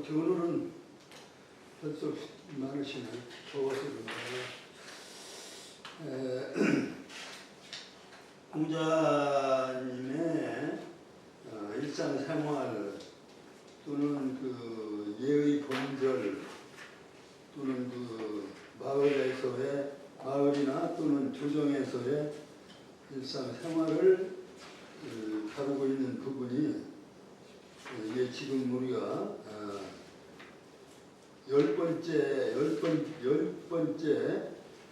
어떻게 오늘은 벌써 많으시네. 더워서 그런가. 공자님의 일상생활 또는 그 예의 범절 또는 그 마을에서의 마을이나 또는 조정에서의 일상생활을 다루고 있는 부분이 이게 지금 우리가 열 번째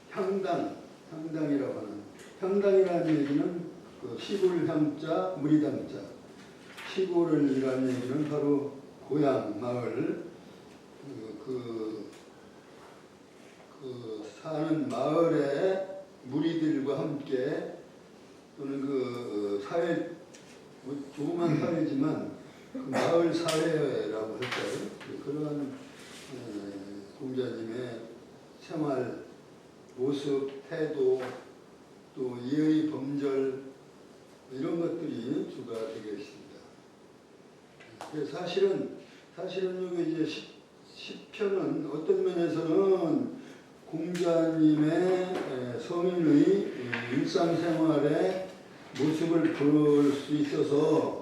향당이라고 하는 향당이라는 얘기는 그 시골 향자 무리당자 시골이라는 얘기는 바로 고향 마을 그 사는 마을의 무리들과 함께 또는 그 사회 조그만 사회지만 그 마을 사회라고 할까요? 그러한 공자님의 생활 모습 태도 또 예의 범절 이런 것들이 주가 되겠습니다. 사실은 여기 이제 시편은 어떤 면에서는 공자님의 성인의 일상생활의 모습을 볼 수 있어서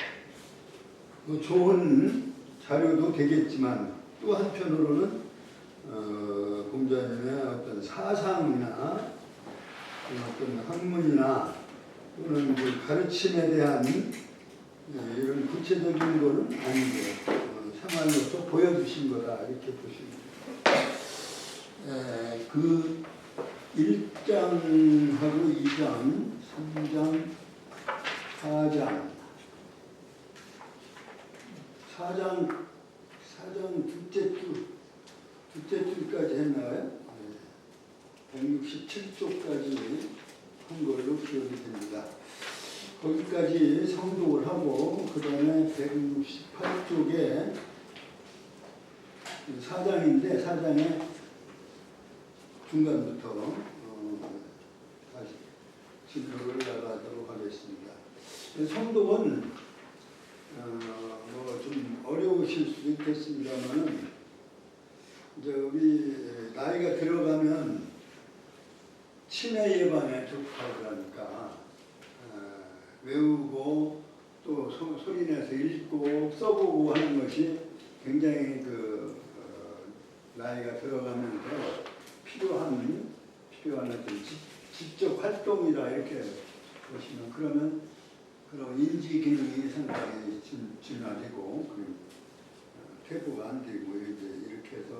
좋은 자료도 되겠지만 또 한편으로는 공자님의 어떤 사상이나 어떤 학문이나 또는 그 가르침에 대한 이런 구체적인 거는 아니고 생활로서 보여주신 거다 이렇게 보시면 그 1장하고 2장, 3장, 4장 둘째 줄까지 했나요? 167쪽까지 한 걸로 기억이 됩니다. 거기까지 성독을 하고 그 다음에 168쪽에 4장인데 4장의 중간부터 다시 진도를 나가도록 하겠습니다. 성독은 좀 어려우실 수도 있겠습니다만은 이제 우리 나이가 들어가면 치매 예방에 좋다고 하니까 외우고 또 소리내서 읽고 써보고 하는 것이 굉장히 나이가 들어가면서 필요한 어떤 지적 활동이라 이렇게 보시면 그러면 그런 인지 기능이 상당히 진화되고 퇴보가 안 되고 이렇게 해서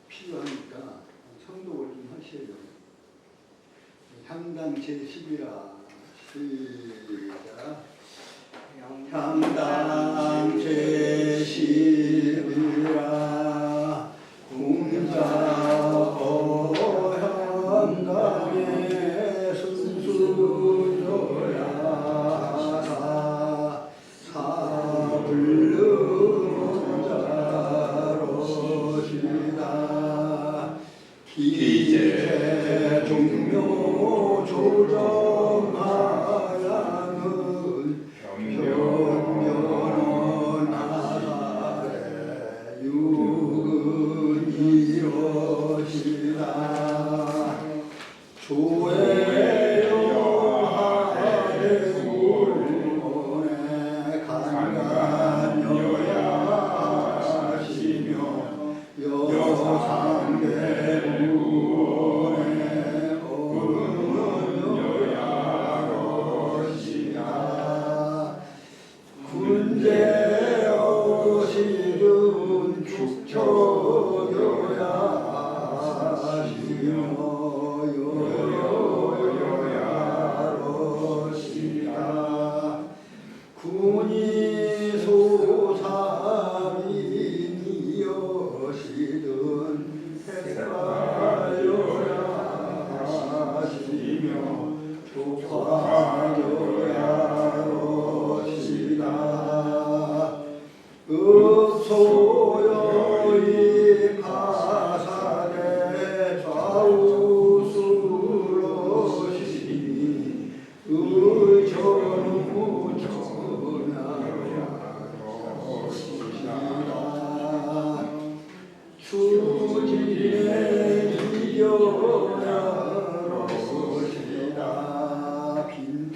필요하니까 성독을 좀 하셔야죠. 향당 제10이라 시작. 향당 제10이라 공자고 향당에 순수조야 사불능자로시다 기재 종묘 조정하야는 변변하사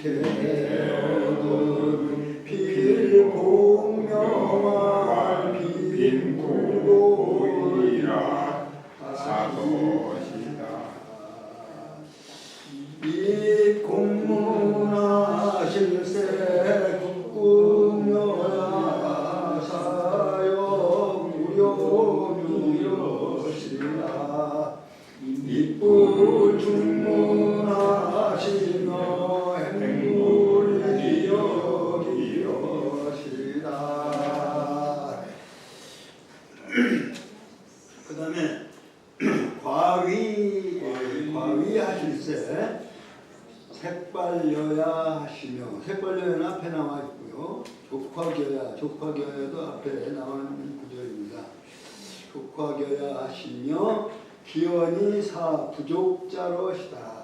태어든 필공명할 빈불고이라 사도시다. 이 공문하실세 국궁여야 사역 무료미러시라 이뿔 중문하시며 행불이 여기러시라. 그 다음에 과위하실세 색발여야 하시며, 색발여야는 앞에 나와 있고요. 족화겨야도 앞에 나와 있는 구절입니다. 족화겨야 하시며 기원이 사부족자로시다.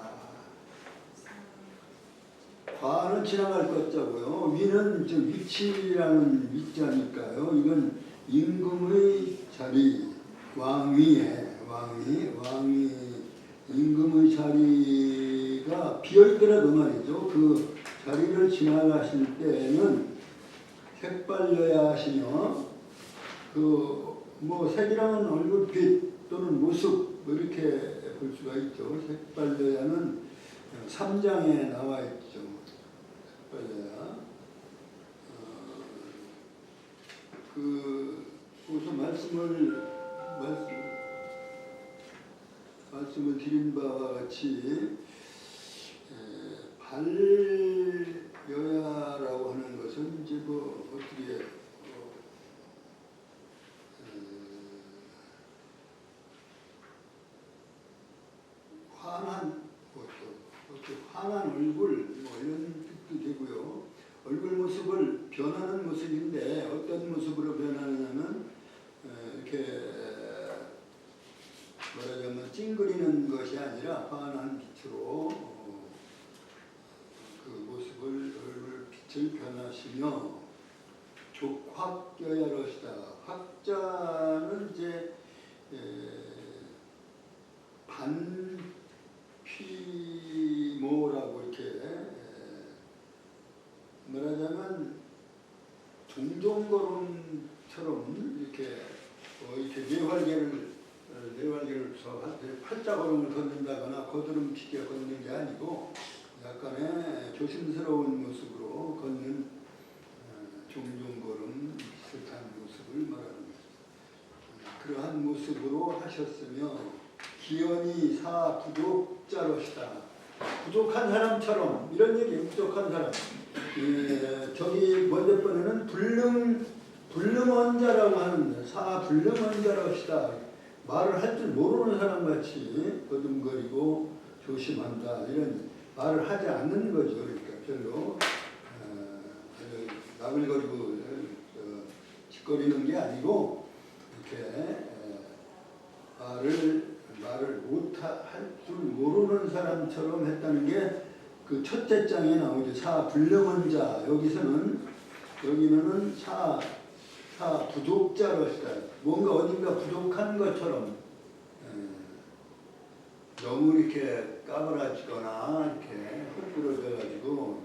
과는 지나갈 것자고요. 위는 위치라는 위자니까요. 이건 임금의 자리, 왕위 임금의 자리가 비어있더라도 말이죠. 그 자리를 지나가실 때는 색발여야 하시며, 색이라는 얼굴빛 또는 모습 이렇게 볼 수가 있죠. 색발여야는 3장에 나와 있죠. 색발여야. 거기서 말씀을 드린 바와 같이 발여야라고 하는 것은 이제 어떻게 환한 얼굴 이런 뜻도 되고요. 얼굴 모습을 변하는 모습인데 어떤 모습으로 변하느냐면 이렇게 말하자면 찡그리는 것이 아니라 환한 빛으로 그 모습을 얼굴 빛을 변하시며 족확여야로시다. 확자는 이제 반피모라고 이렇게 말하자면 종종걸음처럼 이렇게 네활개를 팔자걸음을 걷는다거나 거드름피게 걷는 게 아니고 약간의 조심스러운 모습으로 걷는 종종걸음 비슷한 모습을 말합니다. 그러한 모습으로 하셨으며 기원이 사부족자로시다. 부족한 사람처럼 이런 얘기예요. 부족한 사람. 저기 먼저 번에는 불능원자라고 하는데 사불능원자로시다. 말을 할 줄 모르는 사람같이 거듭거리고 조심한다. 이런 말을 하지 않는 거죠. 그러니까 별로 나불거리고 짓거리는 게 아니고 이렇게 말을 할 줄 모르는 사람처럼 했다는 게 그 첫째 장에 나오죠. 사불능원자. 여기는 사부족자로시다. 뭔가 어딘가 부족한 것처럼 너무 이렇게 까불어지거나 이렇게 헛부러져가지고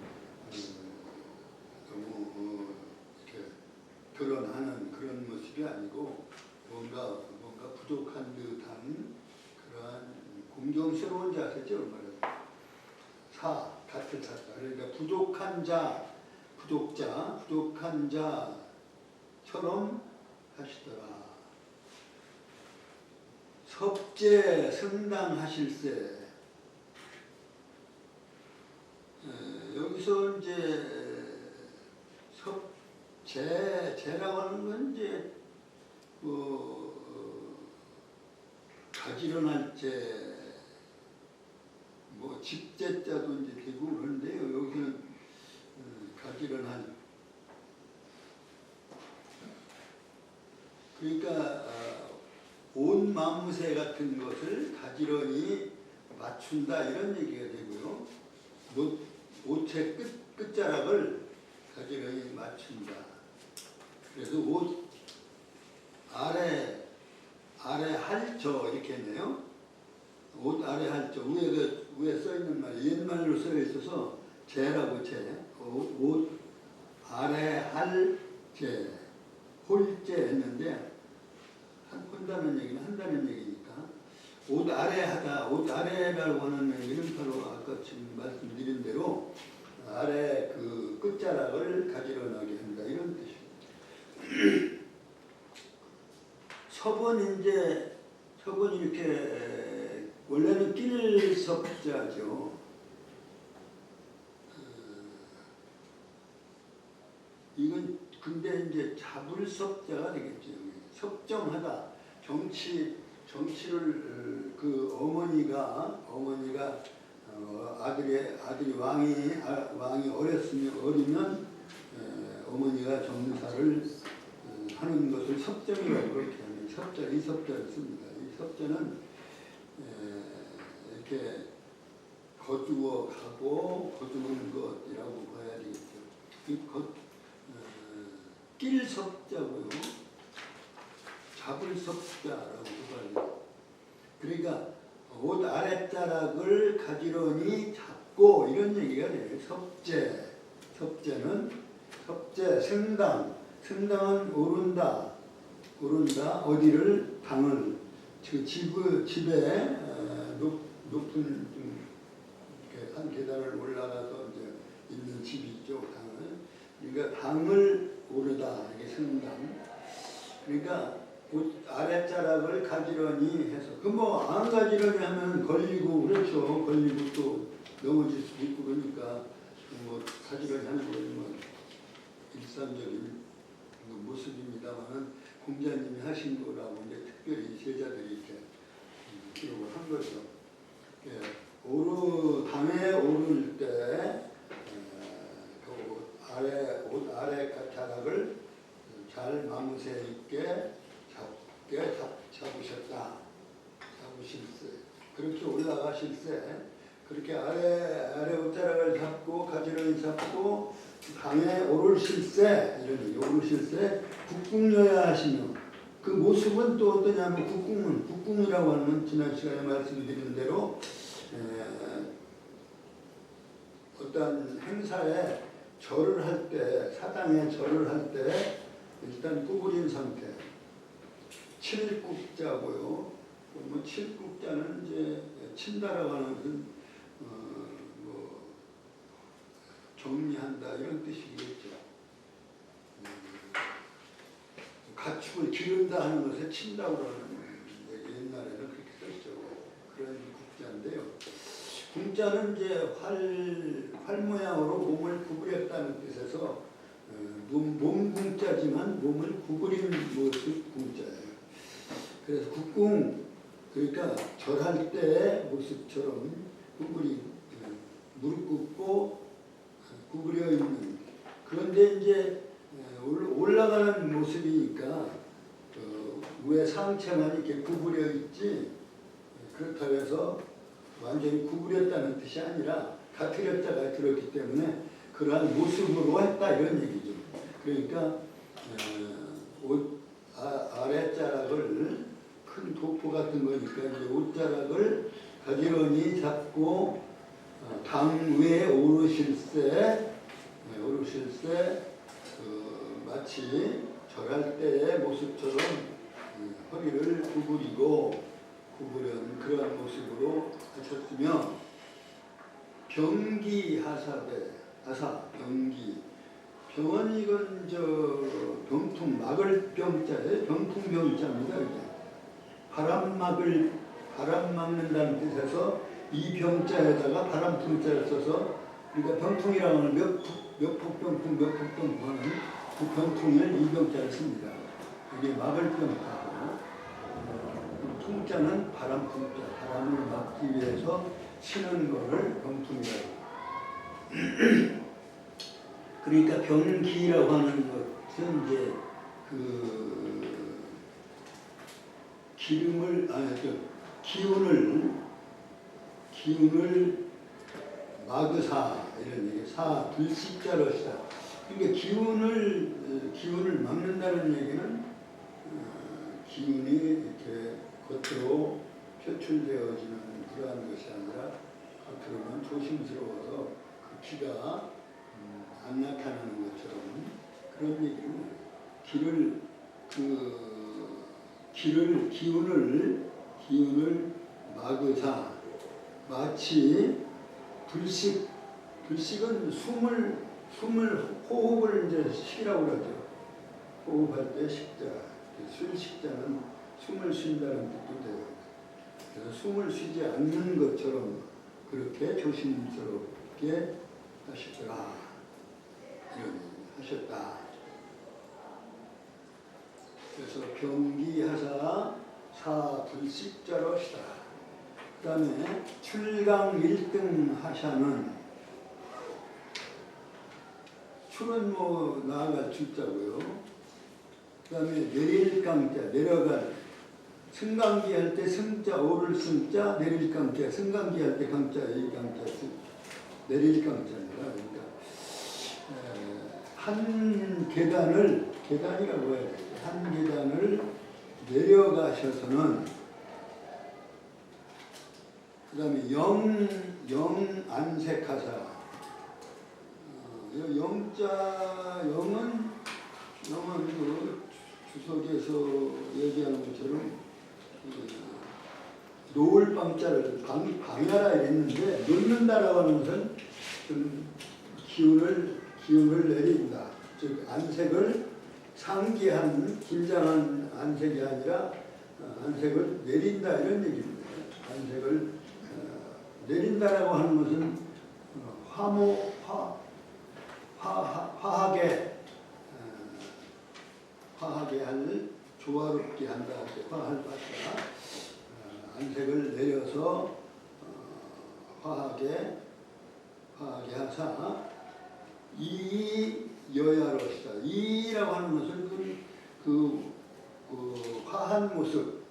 너무 이렇게 드러나는 그런 모습이 아니고 뭔가 부족한 듯한 그러한 공경스러운 자세죠. 말하자면 같은 사자. 그러니까 부족한 자처럼 하시더라. 섭제 승당하실세. 여기서 이제 제라고 하는 건 이제 가지런할 제 집제자도 이제 되고 그런데요. 여기는 가지런한. 그러니까 온 만무새 같은 것을 가지런히 맞춘다 이런 얘기가 되고요. 옷의 끝자락을 가지런히 맞춘다. 그래서 옷 아래 할저 이렇게 했네요. 옷 아래 할저 위에 써 있는 말이 옛말로 써 있어서 재라고 옷 아래 할 재, 홀재 했는데 혼다는 얘기는 한다는 얘기니까 옷 아래 하다, 옷 아래라고 하는 얘기는 바로 아까 지금 말씀드린 대로 아래 그 끝자락을 가지런하게 한다 이런 뜻입니다. 섭은 이렇게 원래는 낄섭자죠. 이건 근데 이제 잡을 섭자가 되겠죠. 섭정하다. 정치를 그 어머니가 아들이 왕이 어리면 어머니가 정사를 하는 것을 섭정이라고 그렇게 하는 이 섭자를 씁니다. 이 섭자는 이렇게 거두어 가고 거두는 것이라고 봐야 되겠죠. 낄 섭자고요. 잡을 섭자라고 봐야 돼요. 그러니까 옷 아랫자락을 가지런히 잡고 이런 얘기가 돼요. 섭제는 승당은 오른다 어디를 당을 집에 높은 한 계단을 올라가서 이제 있는 집이 있죠. 당을. 그러니까 당을 오르다 이게 승당. 그러니까 아랫자락을 가지런히 해서 그 뭐 안 가지런히 하면 걸리고 그렇죠. 걸리고 또 넘어질 수도 있고 그러니까 뭐 가지런히 하는 건 뭐 일상적인 모습입니다만은 공자님이 하신 거라고 이제 특별히 제자들이 이렇게 기록을 한 거죠. 당에 오를 때 옷 아래 자락을 잘 마무새 있게 잡으실세. 그렇게 올라가실세. 그렇게 아래 옷자락을 잡고 가지런히 잡고 당에 오르실세 이런 얘기. 오르실세 국궁여야 하시며 그 모습은 또 어떠냐면 국궁이라고 하는 지난 시간에 말씀드린 대로 어떤 행사에 절을 할 때 사당에 절을 할 때 일단 구부린 상태 칠국자고요. 뭐 칠국자는 이제 친다라고 하는 뭐 정리한다 이런 뜻이겠죠. 가축을 기른다 하는 것에 친다고 하는 옛날에는 그렇게 썼죠. 그런 국자인데요. 궁자는 이제 활 모양으로 몸을 구부렸다는 뜻에서 몸궁자지만 몸을 구부린 모습 궁자예요. 그래서 국궁 그러니까 절할 때의 모습처럼 무릎 꿇고 구부려 있는. 그런데 이제 올라가는 모습이니까 위에 상체만 이렇게 구부려 있지 그렇다고 해서 완전히 구부렸다는 뜻이 아니라 가트렸다가 들었기 때문에 그러한 모습으로 했다 이런 얘기죠. 그러니까 옷 아랫자락을 큰 도포 같은 거니까 이제 옷자락을 가지런히 잡고 당 위에 오르실세 마치 절할 때의 모습처럼 허리를 구부른 그러한 모습으로 하셨으며 병은 이건 병통 막을 병자예요. 병통 병자입니다. 바람 막는다는 뜻에서 이 병자에다가 바람 풍자를 써서 그러니까 병통이라고 하는 몇 폭병통 하는 그 병통을 이 병자를 씁니다. 이게 막을 병자고 풍자는 바람 풍자, 바람을 막기 위해서 치는 거를 병통이라고. 그러니까 병기라고 하는 것은 이제 기운을 막으사 이런 얘기. 불식자로 시다. 그러니까 기운을 막는다는 얘기는 기운이 이렇게 겉으로 표출되어지는 그러한 것이 아니라 겉으로는 조심스러워서 그 기가 안 나타나는 것처럼 그런 얘기를 기운을 막으사 마치 불식은 숨을 호흡을 이제 쉬라고 그러죠. 호흡할 때 식자, 쉴 식자는 숨을 쉰다는 뜻도 돼요. 그래서 숨을 쉬지 않는 것처럼 그렇게 조심스럽게 하시더라. 이런 하셨다. 그래서 경기하사 사불식자로시다. 그 다음에 출강 1등 하샤는 출은 뭐 나아갈 출자고요. 그 다음에 내릴 강자, 내려갈. 승강기 할 때 승자, 오를 승자, 내릴 강자. 승강기 할 때 강자, 이 강자, 내릴 강자입니다. 그러니까 한 계단이라고 해야 되죠. 한 계단을 내려가셔서는 그 다음에 영 안색하사. 영은 그 주석에서 얘기하는 것처럼 놓을 방자를 방야라 이랬는데 놓는다라고 하는 것은 좀 기운을 내린다. 즉 안색을 상기한 긴장한 안색이 아니라 안색을 내린다 이런 얘기입니다. 안색을 내린다라고 하는 것은 화하게 할 조화롭게 한다. 화할 바다 안색을 내려서 화하게 하사 이 여야로시다. 이라고 하는 것은 그 화한 모습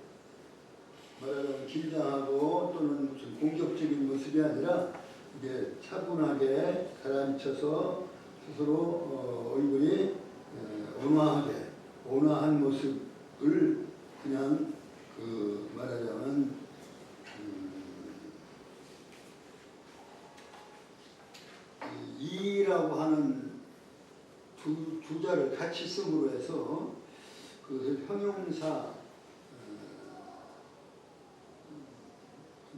말하자면 긴장하고 또는 무슨 공격적인 모습이 아니라 이게 차분하게 가라앉혀서 스스로 얼굴이 온화한 모습을 그냥 말하자면 이라고 하는 두 자를 같이 씀으로 해서 그것을 형용사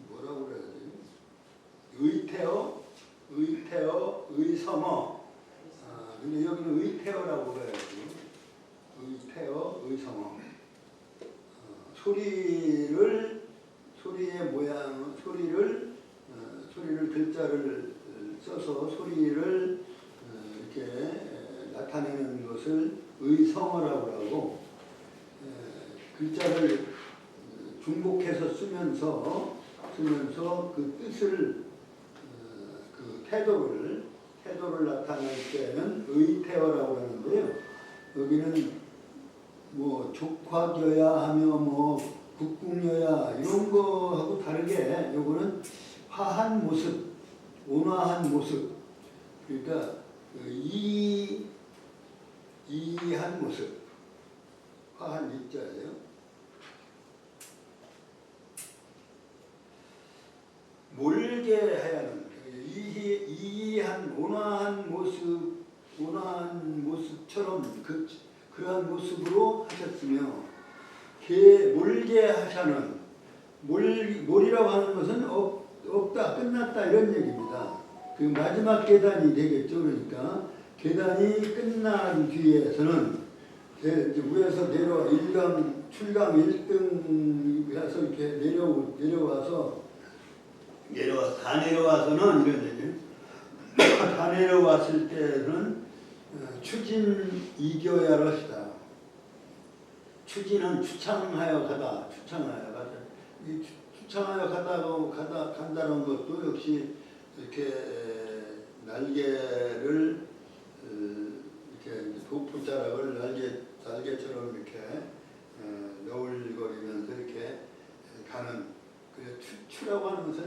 뭐라고 그래야 되지? 의태어, 의성어. 근데 여기는 의태어라고 그래야지. 의태어, 의성어. 소리의 모양, 소리를 글자를 써서 소리를 이렇게 나타내는 것을 의성어라고 하고, 글자를 중복해서 쓰면서 그 뜻을 그 태도를 나타낼 때는 의태어라고 하는데요. 여기는 뭐 족화여야 하며 뭐 국궁여야 이런 거하고 다르게 요거는 화한 모습, 온화한 모습. 그러니까 이한 모습. 화한 이자예요. 몰게 해야 하는 이한 온화한 모습처럼 그러한 모습으로 하셨으며 몰게 하샤는 몰이라고 하는 것은 없다 끝났다 이런 얘기입니다. 그 마지막 계단이 되겠죠. 그러니까 계단이 끝난 뒤에서는 이제 위에서 내려와 1강 출강 1등에서 이렇게 내려와서 다 내려와서는 이런 얘기. 다 내려왔을 때는 추진 이겨야로시다. 추진은 추창하여 가다. 이 추창하여 간다는 것도 역시 이렇게 날개를 이렇게 도프자락을 날개처럼 이렇게 너울거리면서 이렇게 가는. 그래 추라고 하는 것은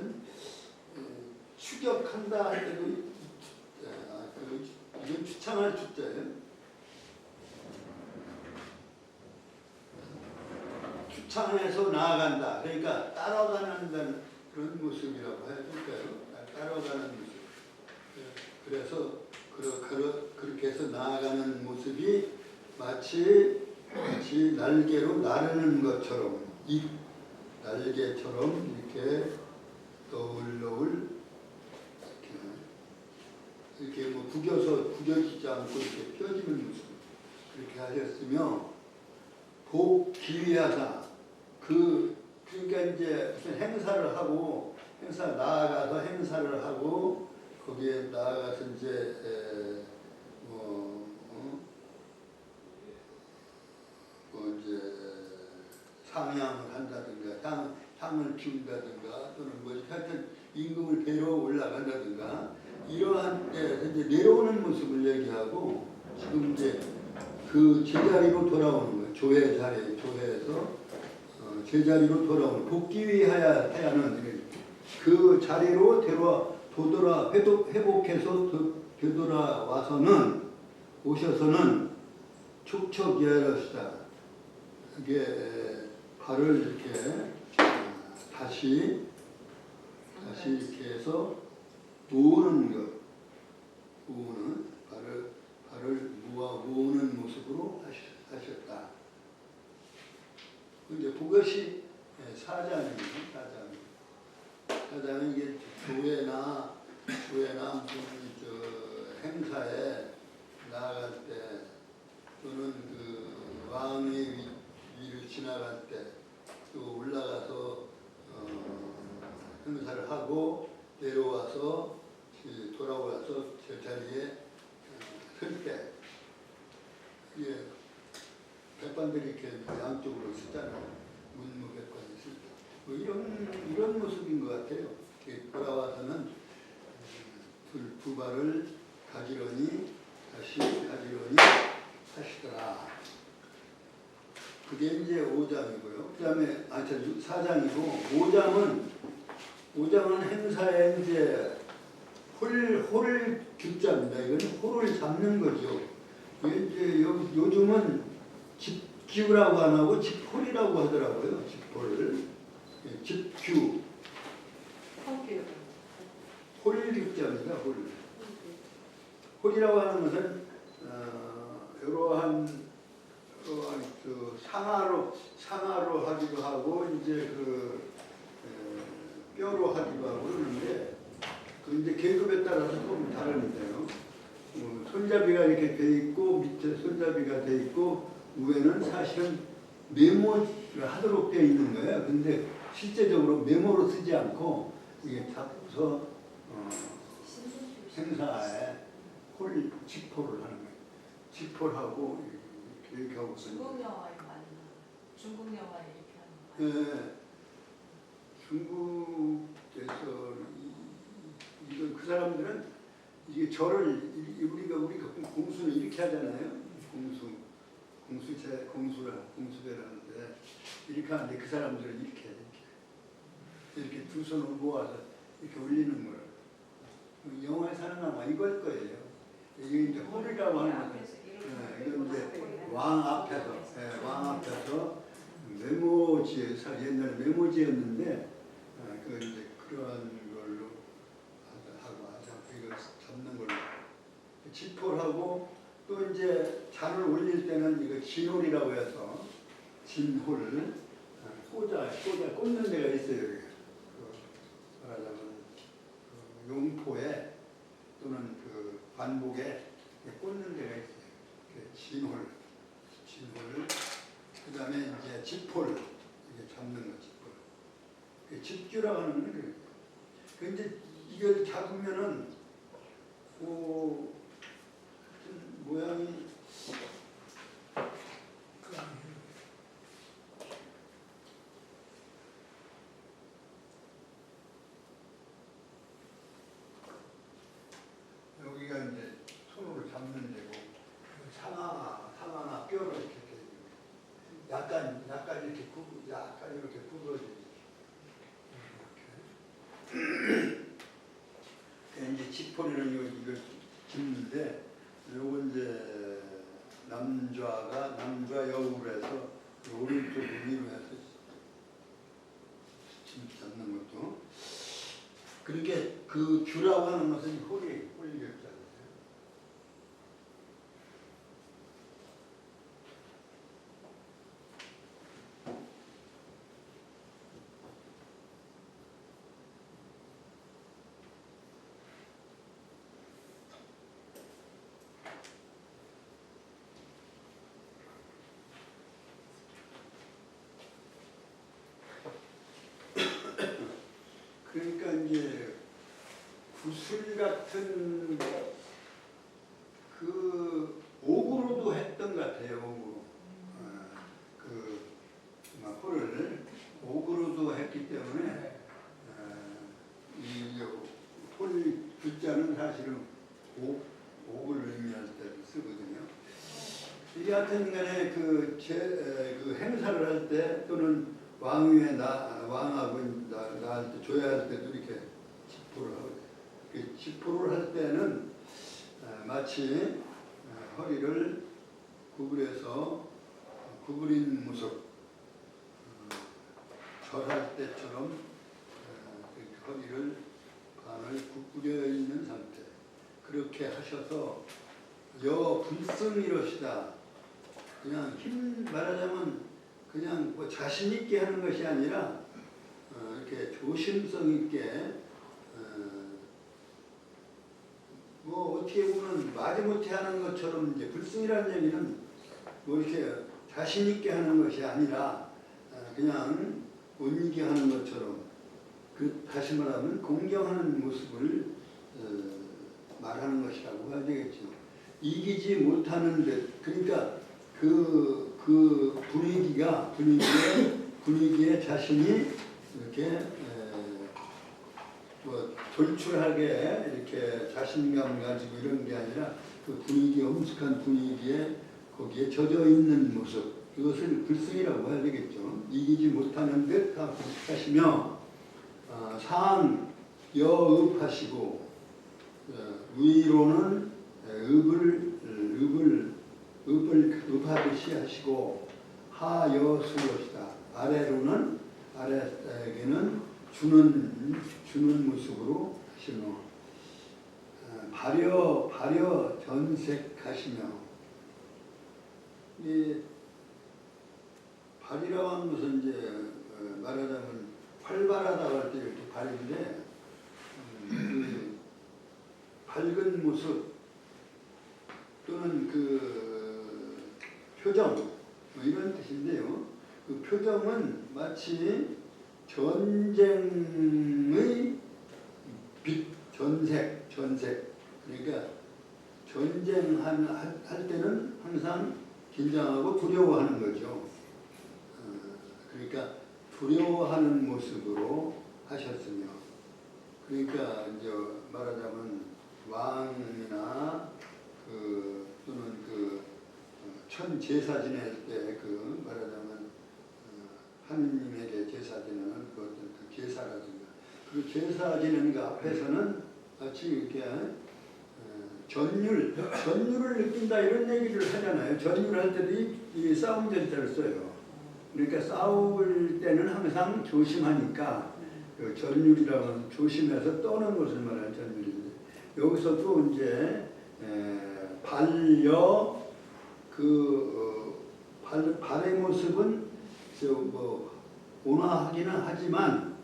추격한다 할 때도 이건 추창할 추자예요. 추창해서 나아간다. 그러니까 따라가는 그런 모습이라고 해야 될까요? 따라가는 모습. 그래서 그렇게 해서 나아가는 모습이 마치 날개로 나르는 것처럼 날개처럼 이렇게 너울너울 이렇게 뭐 구겨지지 않고 이렇게 펴지는 모습 그렇게 하셨으며 복기위하다 그러니까 이제 무슨 행사를 하고 나아가서 행사를 하고 거기에 나아가서 이제 이제 상향을 한다든가 향을 피운다든가 또는 하여튼 임금을 뵈러 올라간다든가 이러한 때에서 이제 내려오는 모습을 얘기하고 지금 이제 그 제자리로 돌아오는 거예요. 조회에서 제자리로 돌아오는 복귀하야는 그 자리로 회복해서 되돌아와서는 오셔서는 촉척이하시다. 이게 발을 이렇게 다시 이렇게 해서 모으는 것, 발을 모으는 모습으로 하셨다. 이제 그것이 사장이에요. 사장은 이게 교회나 무슨 행사에 나아갈 때 또는 그 왕의 위를 지나갈 때 또 올라가서 행사를 하고 내려와서 돌아와서 제자리에 설 때 백관들이 이렇게 양쪽으로 쓰잖아요. 문무백관이 쓸 때. 뭐 이런 모습인 것 같아요. 돌아와서는 두 발을 가지런히 하시더라. 그게 이제 5장이고요. 그 다음에 4장이고 5장은 행사에 이제 홀 규자입니다. 이건 홀을 잡는 거죠. 이제 요즘은 집규라고 안 하고 집홀이라고 하더라고요. 집홀, 집규. 홀 규자입니다. 홀이라고 하는 것은 이러한 그 상하로 하기도 하고 이제 뼈로 하기도 하고 그러는데 그 이제 계급에 따라서 좀 다른데요. 손잡이가 이렇게 돼 있고 밑에 손잡이가 돼 있고 위에는 사실은 메모를 하도록 되어 있는 거예요. 근데 실제적으로 메모로 쓰지 않고 이게 잡고서 행사에 집포를 하는 거예요. 집포하고 이렇게 하고 중국 영화에 많이 나와요. 중국 영화에 이렇게 하는 거. 네. 중국에서 이건 그 사람들은 이게 절을 우리가 공수는 이렇게 하잖아요. 공수배라는데 이렇게 하는데 그 사람들은 이렇게 두 손을 모아서 이렇게 올리는 거예요. 영화에 사는 아마 이걸 거예요. 이게 이제 홀이라고 하는 것은 이건 이제 왕 앞에서 메모지에서 옛날에 메모지였는데 그 이제 그러한 걸로 하고 이거 잡는 걸로 집홀하고 또 이제 잔을 올릴 때는 이거 진홀이라고 해서 진홀 꽂아 꽂는 데가 있어요. 말하자면 용포에 또는 그 관복에 꽂는 데가 있어요. 진홀, 그 다음에 이제 집홀, 이게 잡는 거 집홀. 집규라고 하는 건 그래요. 근데 이걸 잡으면은 모양이 여기가 이제 손으로 잡는 데고 상하나 뼈로 이렇게 약간 이렇게 굽어지죠. 이제 집포리는 이걸 짚는데 요건 이제 남좌 여우로 해서 오른쪽 위로 해서 잡는 것도 그렇게 그 규라고 하는 것은 홀이겠잖아요. 구슬 같은 그 옥으로도 했던 것 같아요. 옥으로. 막 홀을 옥으로도 했기 때문에 이홀 글자는 사실은 옥을 의미할 때 쓰거든요. 이 같은 간에 그 행사를 할 때 또는 왕위에 왕하고 나할 때 조회할 때도 이렇게 집포를 하거든요. 그 집포를 할 때는 마치 허리를 구부려서 구부린 모습 절할 때처럼 허리를 반을 구부려 있는 상태 그렇게 하셔서 불승이로시다. 그냥 말하자면 그냥 뭐 자신 있게 하는 것이 아니라 이렇게 조심성 있게 뭐 어떻게 보면 마지못해 하는 것처럼 이제 불승이라는 얘기는 뭐 이렇게 자신 있게 하는 것이 아니라 그냥 못 이기게 하는 것처럼 다시 말하면 공경하는 모습을 말하는 것이라고 해야 되겠죠. 이기지 못하는 듯 그러니까 그 분위기에 자신이 이렇게 뭐 돌출하게 이렇게 자신감 가지고 이런 게 아니라 그 엄숙한 분위기에 거기에 젖어 있는 모습 이것을 불승이라고 해야 되겠죠. 이기지 못하는 듯 하시며 상 여읍하시고 위로는 읍하듯이 하시고 하여수로시다. 아래로는 아래에게는 주는 모습으로 하시며 발여 전색하시며 이 발이라고 하는 것은 이제 말하자면 활발하다고 할 때 이렇게 발인데 그 밝은 모습 또는 그 표정 뭐 이런 뜻인데요. 그 표정은 마치 전쟁의 빛, 전색 그러니까 전쟁할 때는 항상 긴장하고 두려워하는 거죠. 그러니까 두려워하는 모습으로 하셨으며 그러니까 이제 말하자면 왕이나 또는 천 제사 지낼 때 말하자면 하느님에게 제사 지내는 어떤 제사라든가 그 제사 지내는 그 앞에서는 마치 이렇게 전율을 느낀다 이런 얘기를 하잖아요. 전율할 때도 이 싸움 전자를 써요. 그러니까 싸울 때는 항상 조심하니까 그 전율이라고 조심해서 떠는 것을 말하는 전율인데 여기서 또 이제 발의 모습은 온화하기는 하지만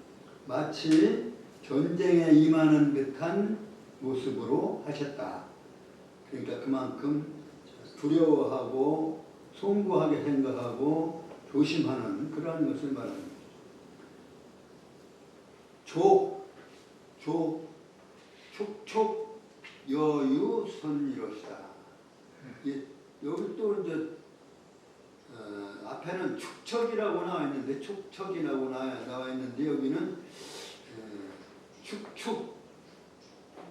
마치 전쟁에 임하는 듯한 모습으로 하셨다. 그러니까 그만큼 두려워하고 송구하게 생각하고 조심하는 그러한 것을 말합니다. 촉촉 여유 선이로시다. 여기 또 이제 앞에는 축척이라고 나와 있는데 촉척이라고 나와 있는데 여기는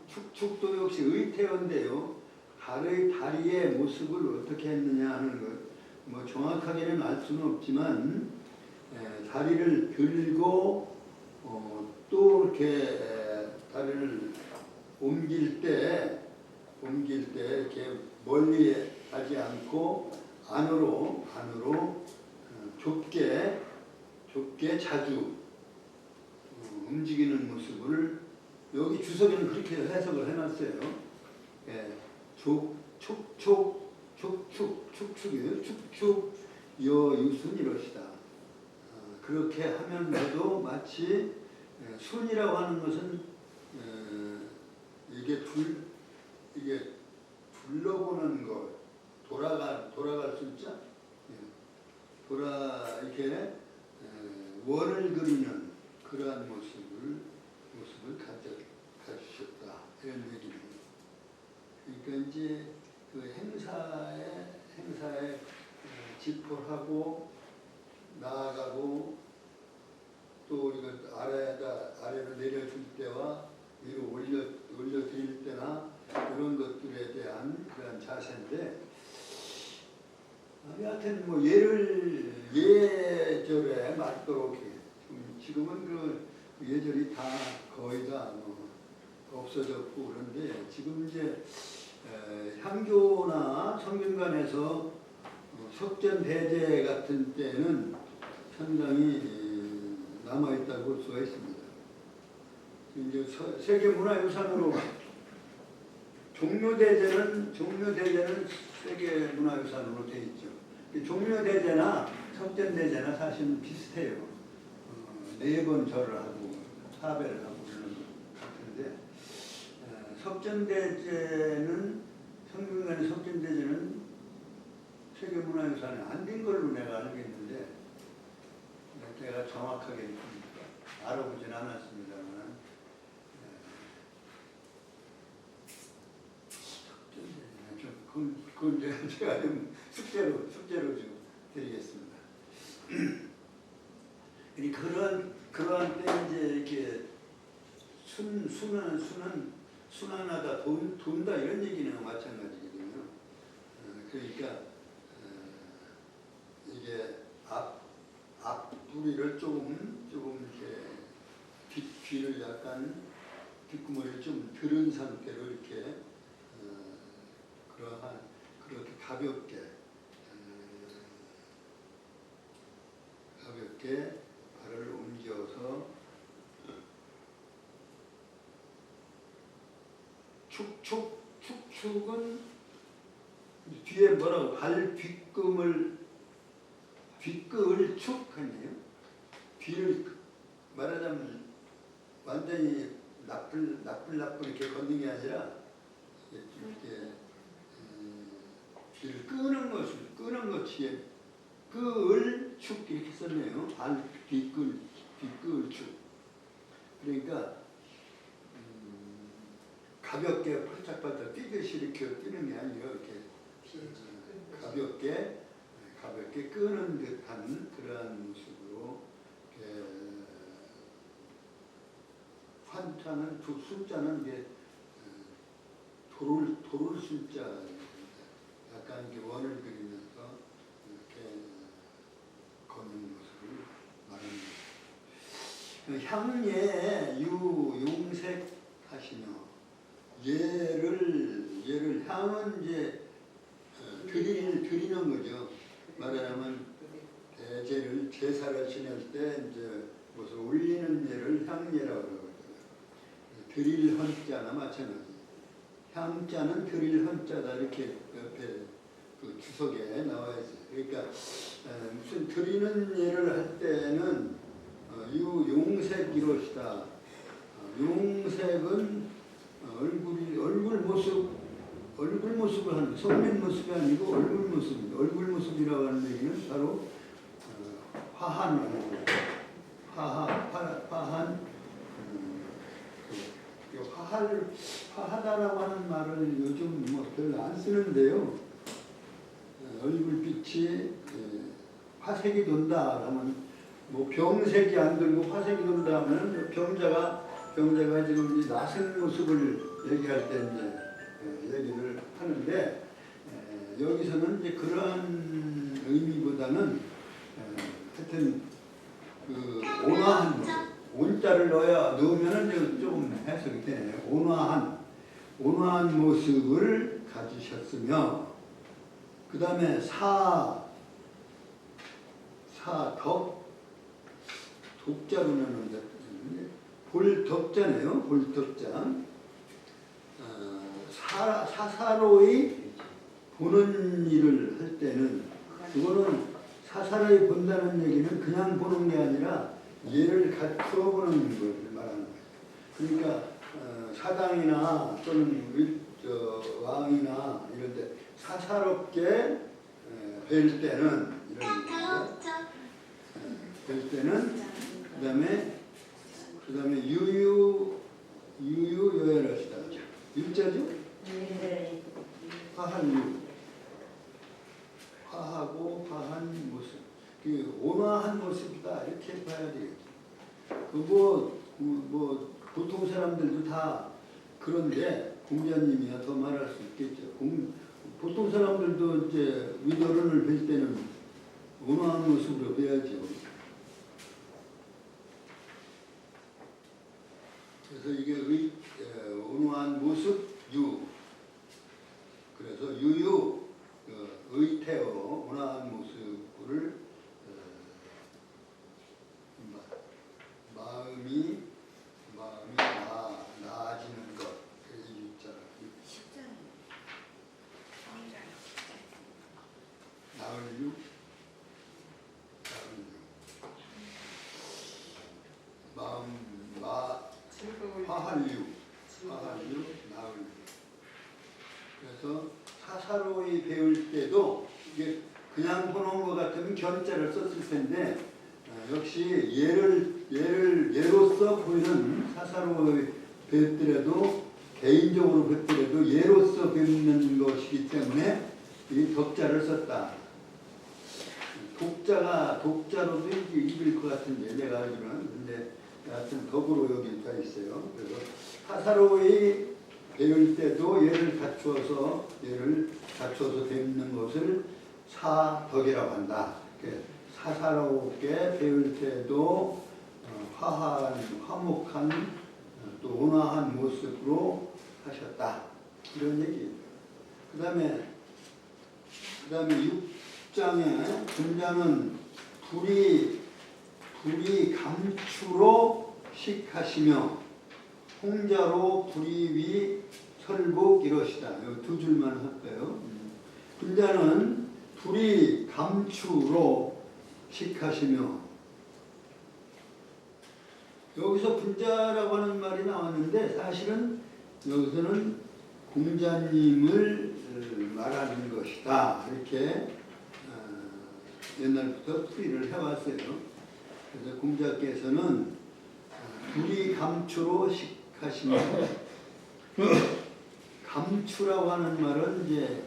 축축도 역시 의태어인데요. 다리의 모습을 어떻게 했느냐 하는 것. 뭐 정확하게는 알 수는 없지만 다리를 들고 또 이렇게 다리를 옮길 때 이렇게 멀리 하지 않고 안으로 좁게 자주 움직이는 모습을 여기 주석에는 그렇게 해석을 해놨어요. 축축이에요. 축축 여유순 이러시다. 그렇게 하면서도 마치 순이라고 하는 것은 이게 둘러보는 것, 돌아갈 숫자, 이렇게 원을 그리는 그러한 모습을 가지셨다. 이런 얘기를. 그러니까 이제 그 행사에 집포하고 나아가고 또 이거 아래로 내려줄 때와 위로 올려드릴 때나 이런 것들에 대한 그런 자세인데, 하여튼 뭐 예절에 맞도록 지금은 그 예절이 다 거의 다 뭐 없어졌고 그런데 지금 이제 향교나 성균관에서 석전대제 같은 때는 상당히 남아있다고 볼 수가 있습니다. 이제 세계문화유산으로 종묘대제는 세계문화유산으로 되어 있죠. 종묘대제나 석전대제나 사실은 비슷해요. 4번 절을 하고 사배를 하고 그러는 것 같은데, 성균관의 석전대제는 세계문화유산에 안 된 걸로 내가 알고 있는데, 제가 정확하게 알아보진 않았습니다만, 그건 제가 좀 숙제로 좀 드리겠습니다. 그러한 때 이제 이렇게 순환하다 돈다 이런 얘기는 마찬가지거든요. 그러니까 이게 앞부리를 조금 이렇게 귀를 약간 뒷구머리를 좀 들은 상태로 이렇게 그렇게 가볍게 발을 옮겨서 축축은 뒤에 뭐라고 발 뒷금을 축하네요. 뒤를 말하자면 완전히 나쁠 이렇게 걷는 게 아니라 이렇게 뒤를 끄는 것이 끌축 이렇게 썼네요. 발 뒷끌축. 그러니까 가볍게 팔짝팔짝 뛰듯이 이렇게 뛰는 게 아니라 이렇게 가볍게 끄는 듯한 그러한 모습으로 숫자는 이게 도를 숫자 약간 이렇게 원을 그리면서 이렇게 걷는 모습을 말합니다. 향예 유용색 하시며 얘를 향은 이제 드리는 거죠. 말하자면 대제를 제사를 지낼 때 이제 무슨 올리는 예를 향예라고 그러거든요. 드릴 헌자나 마찬가지. 향자는 드릴 헌자다 이렇게 옆에 그 주석에 나와 있어요. 그러니까 무슨 드리는 예를 할 때는 용색 이것이다. 용색은 얼굴 모습을 하는 성면 모습이 아니고 얼굴 모습입니다. 얼굴 모습이라고 하는 얘기는 바로 화한 화하다라고 하는 말을 요즘 뭐 별로 안 쓰는데요. 얼굴빛이 화색이 돈다 하면 뭐 병색이 안 들고 화색이 돈다 하면 병자가 지금 이 낯선 모습을 얘기할 때 이제 얘기를 하는데, 여기서는 이제 그러한 의미보다는 하여튼 그 온화한 모습, 온자를 넣으면 좀 해석이 되네요. 온화한 모습을 가지셨으며, 그 다음에 독자로 나누는데 볼덕자네요. 볼덕자. 사사로이 보는 일을 할 때는, 그거는 사사로이 본다는 얘기는 그냥 보는 게 아니라 얘를 갖추어 보는 걸 말하는 거예요. 그러니까 사당이나 또는 왕이나 이런 데 사사롭게 뵐 때는 이런 뵐 때는 그다음에 유유요열하시다. 일자죠? 네. 화한유. 화하고 화한 모습. 그 온화한 모습이다. 이렇게 봐야 되겠죠. 뭐 보통 사람들도 다 그런데 공자님이야 더 말할 수 있겠죠. 보통 사람들도 이제 위도른을 뵐 때는 온화한 모습으로 뵈야죠. 그래서 이게 온화한 모습 유. 그래서 유유 의태어 온화한 모습을 마음이 나아지는 것. 이 유자. 나을유. 화한유, 나을유. 그래서 사사로이 배울 때도 이게 그냥 보는 것 같으면 견자를 썼을 텐데 역시 예로서 보이는 사사로이 배웠더라도 개인적으로 배웠더라도 예로서 배우는 것이기 때문에 이 덕자를 썼다. 독자로도 읽을 것 같은데 내가 알기로는 근데 하여튼 덕으로 여기 다 있어요. 그래서 사사로이 배울 때도 얘를 갖추어서 배우는 것을 사덕이라고 한다. 사사롭게 배울 때도 화목한 또 온화한 모습으로 하셨다. 이런 얘기예요. 그 다음에 6장에 군자는 불이 감추로 식하시며 홍자로 불이위 설복 이러시다. 여기 두 줄만 할까요? 군자는 불이 감추로 식하시며 여기서 군자라고 하는 말이 나왔는데 사실은 여기서는 공자님을 말하는 것이다. 이렇게 옛날부터 풀이를 해왔어요. 그래서 공자께서는 불이 감추로 식하시며 감추라고 하는 말은 이제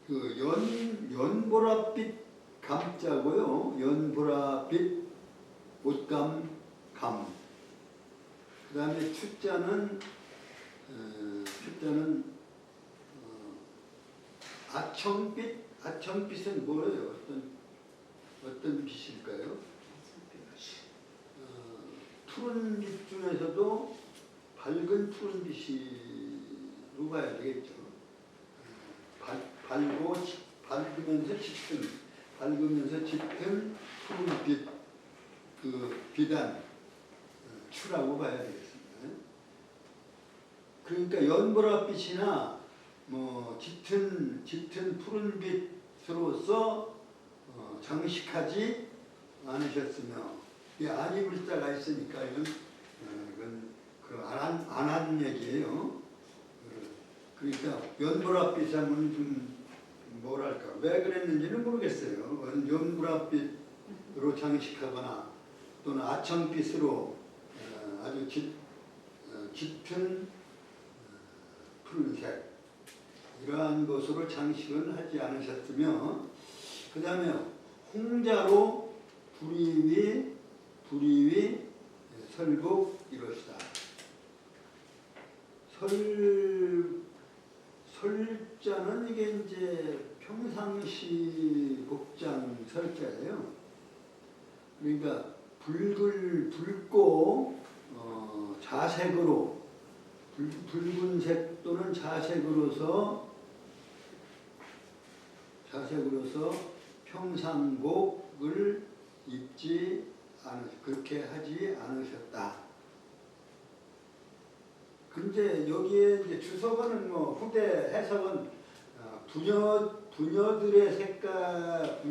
그 연보랏빛 감자고요. 연보랏빛 옷감 감. 그 다음에 추자는 아청빛은 뭐예요? 어떤 빛일까요? 푸른 빛 중에서도 밝은 푸른 빛으로 봐야 되겠죠. 밝으면서 짙은 푸른 빛, 그 비단 추라고 봐야 되겠습니다. 그러니까 연보랏빛이나 뭐 짙은 푸른 빛으로서 장식하지 않으셨으며 이 안 입을 자가 있으니까 이건 안 한 얘기예요. 그러니까 연보랏빛 하면 좀 뭐랄까 왜 그랬는지는 모르겠어요. 연보랏빛으로 장식하거나 또는 아청빛으로 아주 짙은 푸른색 이러한 것으로 장식은 하지 않으셨으며 그 다음에 홍자로 불이위 설복 이러시다. 설자는 이게 이제 평상시 복장 설자예요. 그러니까 붉고 자색으로 붉은색 또는 자색으로서 평상복을 입지 그렇게 하지 않으셨다. 근데 여기에 이제 주석은 뭐 후대 해석은 부녀들의 색깔,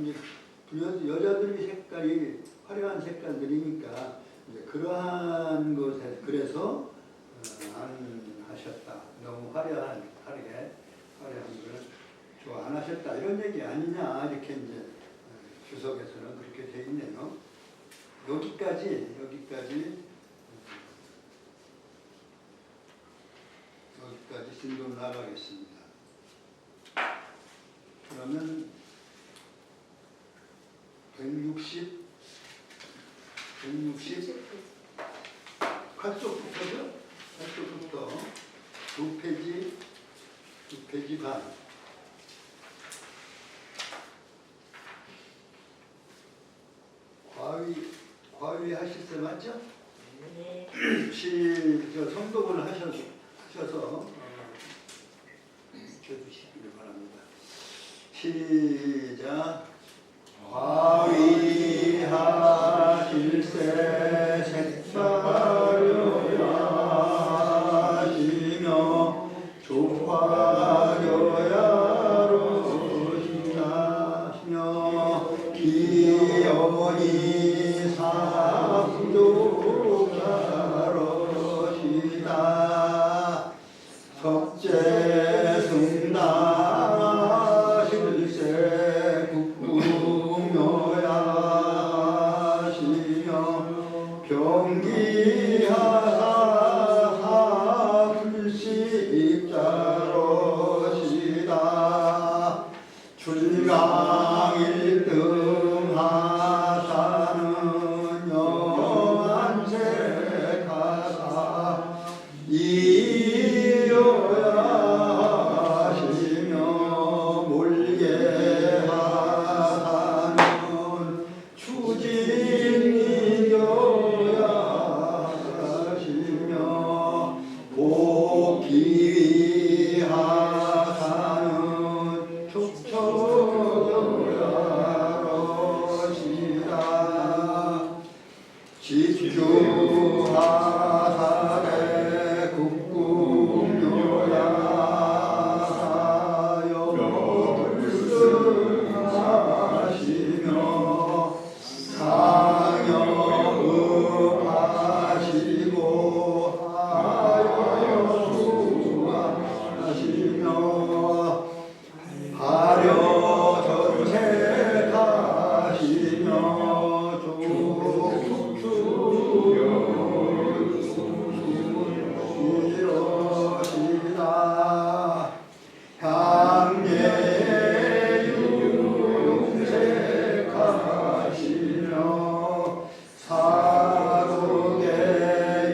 여자들의 색깔이 화려한 색깔들이니까 이제 그러한 것에 그래서 안 하셨다. 너무 화려하게 화려한 걸 좋아 안 하셨다 이런 얘기 아니냐 이렇게 이제 주석에서는 그렇게 돼 있네요. 여기까지 진도를 나가겠습니다. 그러면 160 8쪽부터죠? 8쪽부터 2페이지 반. 과위 하실 때 맞죠? 네. 성독을 하셔서 해주시기를 바랍니다. 시작. 과위하실세 색사려야 하시며 조화려야 하시며 기연이 사부족하러시다 석재승다 실세 국구묘야 하시며 병기하사 불식자로시다 출강 1등 하사는 영안색하사 이여야 하시며 몰게 하사는 추진이여야 하시며 복기위 하사는 촉처여야 하시다 집주하사대 국구묘야 하시며 상여하시고 하여수하시며 하려전색하시며 조축이러시다 향예유용색하시며 사독의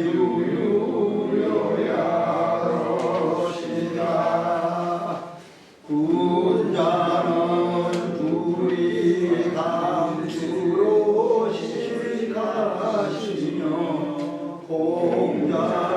유유여야로시다 군자는 불이 감추로 시가시며 공자